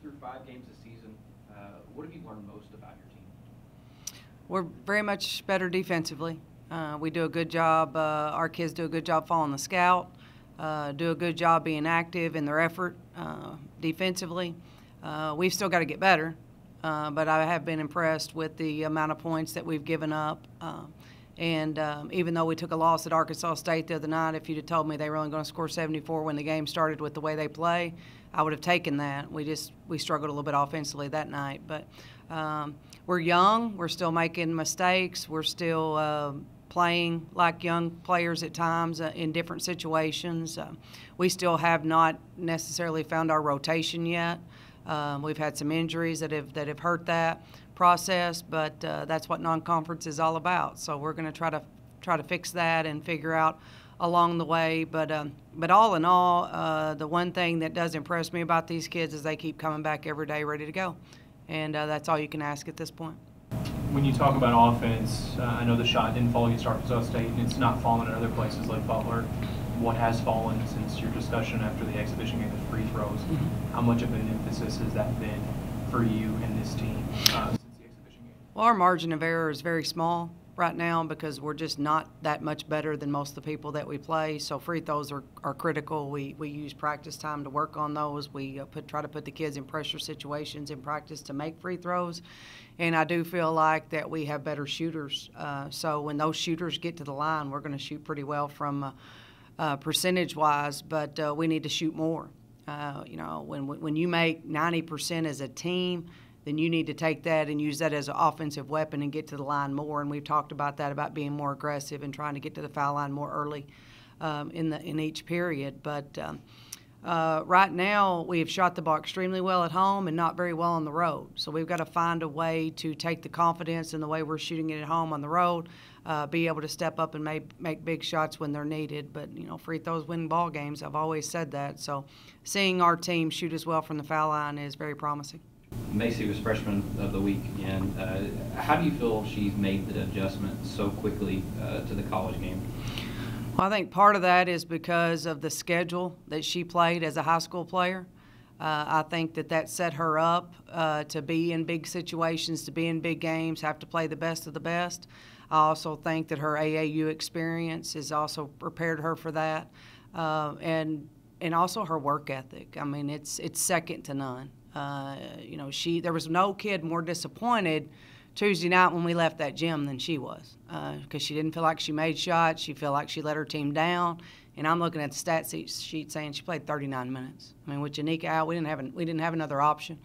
through 5 games this season, what have you learned most about your team? We're very much better defensively. We do a good job. Our kids do a good job following the scout, do a good job being active in their effort defensively. We've still got to get better, but I have been impressed with the amount of points that we've given up. And even though we took a loss at Arkansas State the other night, if you'd have told me they were only going to score 74 when the game started with the way they play, I would have taken that. We struggled a little bit offensively that night. But we're young. We're still making mistakes. We're still playing like young players at times in different situations. We still have not necessarily found our rotation yet. We've had some injuries that have hurt that process, but that's what non-conference is all about. So we're going to try to fix that and figure out along the way. But all in all, the one thing that does impress me about these kids is they keep coming back every day ready to go, and that's all you can ask at this point. When you talk about offense, I know the shot didn't fall against Arkansas State, and it's not fallen in other places like Butler. What has fallen since your discussion after the exhibition game with free throws? Mm-hmm. How much of an emphasis has that been for you and this team since the exhibition game? Well, our margin of error is very small right now because we're just not that much better than most of the people that we play. So free throws are critical. We use practice time to work on those. We try to put the kids in pressure situations in practice to make free throws. And I do feel like that we have better shooters. So when those shooters get to the line, we're going to shoot pretty well from percentage-wise, but we need to shoot more. When you make 90% as a team, then you need to take that and use that as an offensive weapon and get to the line more. And we've talked about that, about being more aggressive and trying to get to the foul line more early in each period. But right now, we have shot the ball extremely well at home and not very well on the road. So we've got to find a way to take the confidence in the way we're shooting it at home on the road, be able to step up and make big shots when they're needed. But, free throws win ball games. I've always said that. So seeing our team shoot as well from the foul line is very promising. Macy was freshman of the week, and how do you feel she's made the adjustment so quickly to the college game? Well, I think part of that is because of the schedule that she played as a high school player. I think that set her up to be in big situations, to be in big games, have to play the best of the best. I also think that her AAU experience has also prepared her for that, and also her work ethic. I mean, it's second to none. There was no kid more disappointed Tuesday night when we left that gym than she was, because she didn't feel like she made shots. She felt like she let her team down. And I'm looking at the stat sheet saying she played 39 minutes. I mean, with Janika out, we didn't have another option.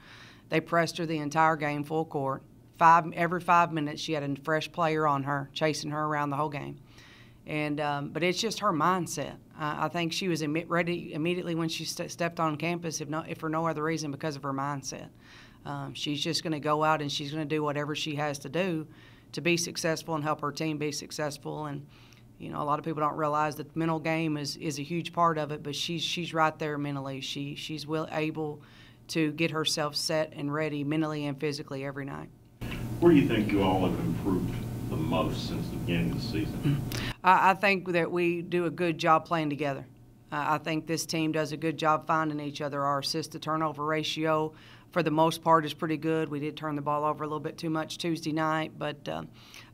They pressed her the entire game, full court. Every 5 minutes, she had a fresh player on her, chasing her around the whole game. And but it's just her mindset. I think she was ready immediately when she stepped on campus, if for no other reason, because of her mindset. She's just going to go out and she's going to do whatever she has to do to be successful and help her team be successful. And a lot of people don't realize that the mental game is a huge part of it, but she's right there mentally. She's able to get herself set and ready mentally and physically every night. Where do you think you all have improved the most since the beginning of the season? I think that we do a good job playing together. I think this team does a good job finding each other. Our assist-to-turnover ratio, for the most part, is pretty good. We did turn the ball over a little bit too much Tuesday night, but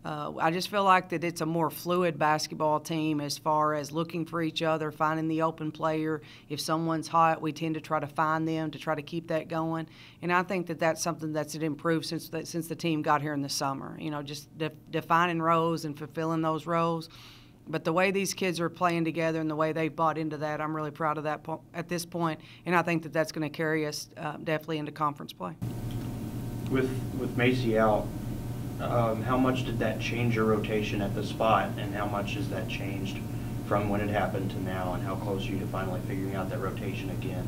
I just feel like that it's a more fluid basketball team as far as looking for each other, finding the open player. If someone's hot, we tend to try to find them to try to keep that going. And I think that that's something that's improved since the team got here in the summer. Just defining roles and fulfilling those roles. But the way these kids are playing together and the way they bought into that, I'm really proud of that at this point, and I think that that's going to carry us definitely into conference play. With Macy out, how much did that change your rotation at the spot, and how much has that changed from when it happened to now, and how close are you to finally figuring out that rotation again?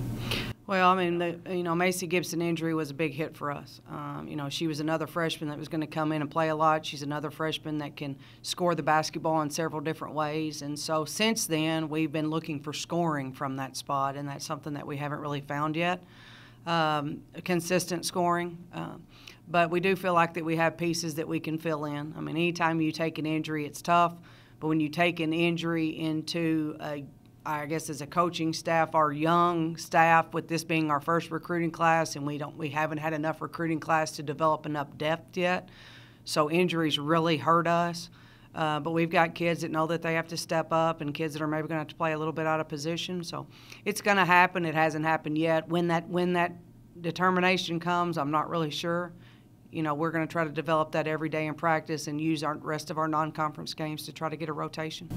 Well, I mean, Macy Gibson injury was a big hit for us. She was another freshman that was going to come in and play a lot. She's another freshman that can score the basketball in several different ways. And so since then, we've been looking for scoring from that spot, and that's something that we haven't really found yet, consistent scoring. But we do feel like that we have pieces that we can fill in. I mean, anytime you take an injury, it's tough. But when you take an injury into I guess as a coaching staff, our young staff, with this being our first recruiting class, and we haven't had enough recruiting class to develop enough depth yet. So injuries really hurt us. But we've got kids that know that they have to step up, and kids that are maybe going to have to play a little bit out of position. So it's going to happen. It hasn't happened yet. When that determination comes, I'm not really sure. You know, we're going to try to develop that every day in practice and use our rest of our non-conference games to try to get a rotation.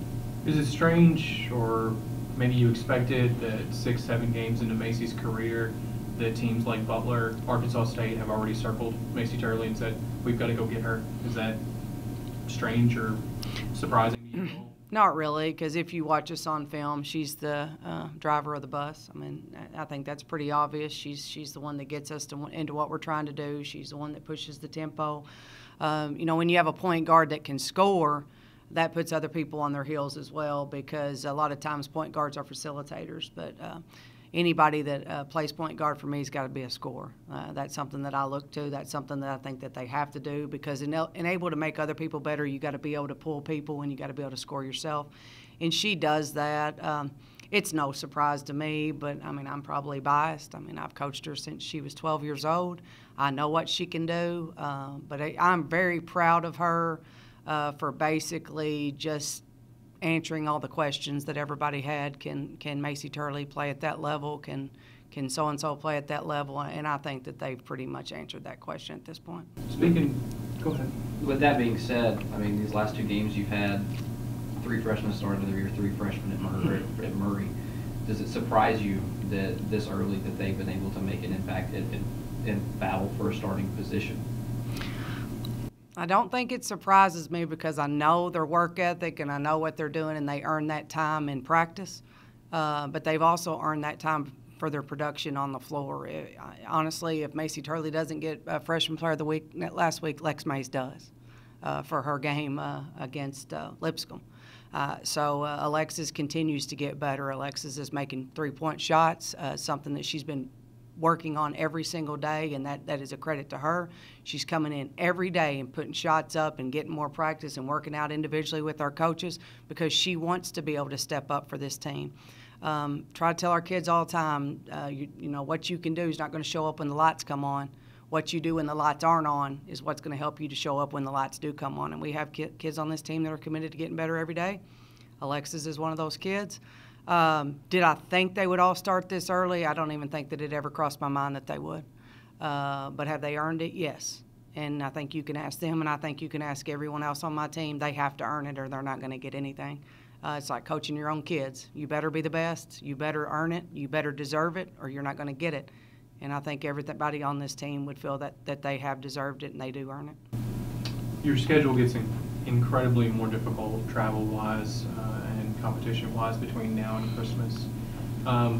Is it strange, or maybe you expected that 6-7 games into Macy's career that teams like Butler, Arkansas State have already circled Macy Turley and said, we've got to go get her? Is that strange or surprising to you? Not really, because if you watch us on film, she's the driver of the bus. I mean, I think that's pretty obvious. She's the one that gets us into what we're trying to do. She's the one that pushes the tempo. You know, when you have a point guard that can score, that puts other people on their heels as well, because a lot of times point guards are facilitators. But anybody that plays point guard for me has got to be a scorer. That's something that I look to. That's something that I think that they have to do, because in able to make other people better, you got to be able to pull people, and you got to be able to score yourself. And she does that. It's no surprise to me, but I mean, I'm probably biased. I mean, I've coached her since she was 12 years old. I know what she can do, but I'm very proud of her for basically just answering all the questions that everybody had. Can Macy Turley play at that level? Can so-and-so play at that level? And I think that they've pretty much answered that question at this point. Go ahead. With that being said, I mean, these last 2 games you've had 3 freshmen starting of the year, 3 freshmen at Murray. Does it surprise you that this early that they've been able to make an impact and battle for a starting position? I don't think it surprises me, because I know their work ethic and I know what they're doing, and they earn that time in practice. But they've also earned that time for their production on the floor. Honestly, if Macy Turley doesn't get Freshman Player of the Week last week, Lex Mays does for her game against Lipscomb. So Alexis continues to get better. Alexis is making 3-point shots, something that she's been working on every single day, and that is a credit to her. She's coming in every day and putting shots up and getting more practice and working out individually with our coaches, because she wants to be able to step up for this team. Try to tell our kids all the time, you know, what you can do is not going to show up when the lights come on. What you do when the lights aren't on is what's going to help you to show up when the lights do come on. And we have kids on this team that are committed to getting better every day. Alexis is one of those kids. Did I think they would all start this early? I don't even think that it ever crossed my mind that they would. But have they earned it? Yes. And I think you can ask them, and I think you can ask everyone else on my team. They have to earn it, or they're not going to get anything. It's like coaching your own kids. You better be the best. You better earn it. You better deserve it, or you're not going to get it. And I think everybody on this team would feel that they have deserved it and they do earn it. Your schedule gets incredibly more difficult travel-wise and competition-wise between now and Christmas.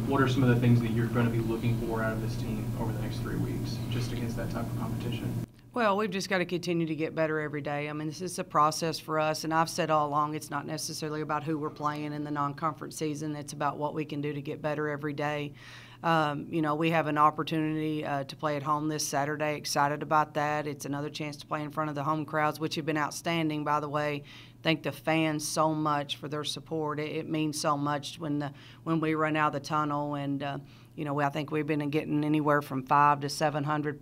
What are some of the things that you're going to be looking for out of this team over the next 3 weeks, just against that type of competition? Well, we've just got to continue to get better every day. I mean, this is a process for us, and I've said all along it's not necessarily about who we're playing in the non-conference season. It's about what we can do to get better every day. You know, we have an opportunity to play at home this Saturday. Excited about that. It's another chance to play in front of the home crowds, which have been outstanding, by the way. Thank the fans so much for their support. It means so much when we run out of the tunnel, and you know, I think we've been getting anywhere from 500 to 700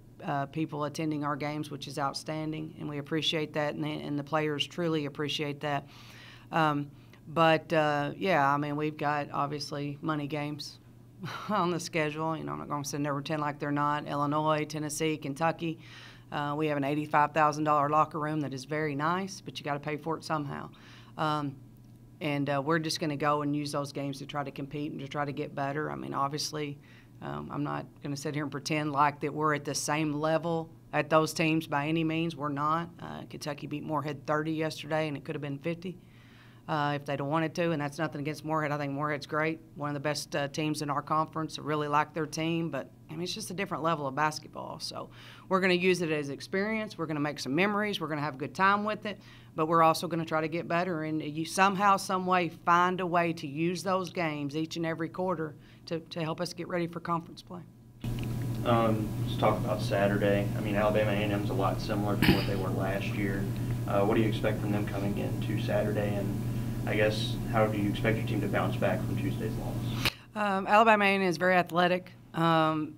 people attending our games, which is outstanding, and we appreciate that, and the players truly appreciate that. Yeah, I mean, we've got obviously money games on the schedule. You know, I'm not going to say never 10 like they're not. Illinois, Tennessee, Kentucky. We have an $85,000 locker room that is very nice, but you got to pay for it somehow. We're just going to go and use those games to try to compete and to try to get better. I mean, obviously, I'm not going to sit here and pretend like that we're at the same level at those teams by any means. We're not. Kentucky beat Morehead 30 yesterday, and it could have been 50 if they'd have wanted to, and that's nothing against Morehead. I think Morehead's great, one of the best teams in our conference. I really like their team, but I mean, it's just a different level of basketball. So we're going to use it as experience. We're going to make some memories. We're going to have a good time with it, but we're also going to try to get better, and you somehow, some way, find a way to use those games each and every quarter to help us get ready for conference play. Let's talk about Saturday. I mean, Alabama A&M's a lot similar to what they were last year. What do you expect from them coming into Saturday, and I guess, how do you expect your team to bounce back from Tuesday's loss? Alabama A&M is very athletic. They're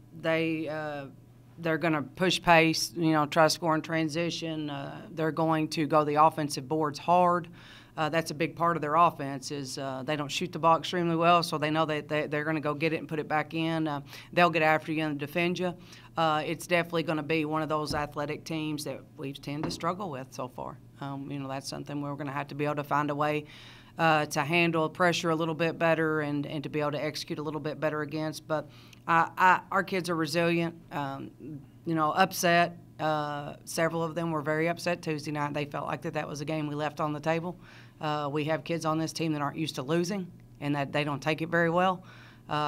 going to push pace, try to score in transition. They're going to go the offensive boards hard. That's a big part of their offense is they don't shoot the ball extremely well, so they know that they're going to go get it and put it back in. They'll get after you and defend you. It's definitely going to be one of those athletic teams that we tend to struggle with so far. That's something we're going to have to be able to find a way to handle pressure a little bit better and to be able to execute a little bit better against. But our kids are resilient, upset. Several of them were very upset Tuesday night. They felt like that was a game we left on the table. We have kids on this team that aren't used to losing and that they don't take it very well,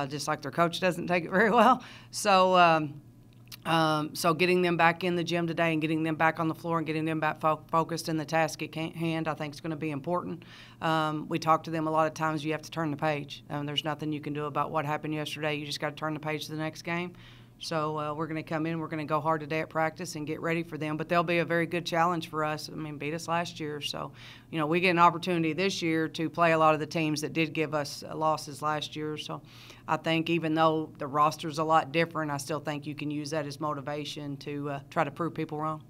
just like their coach doesn't take it very well. So getting them back in the gym today and getting them back on the floor and getting them back focused in the task at hand, I think is going to be important. We talk to them a lot of times. You have to turn the page. There's nothing you can do about what happened yesterday. You just got to turn the page to the next game. So we're going to come in. We're going to go hard today at practice and get ready for them. But they'll be a very good challenge for us. Beat us last year. So, we get an opportunity this year to play a lot of the teams that did give us losses last year. So I think even though the roster's a lot different, I still think you can use that as motivation to try to prove people wrong.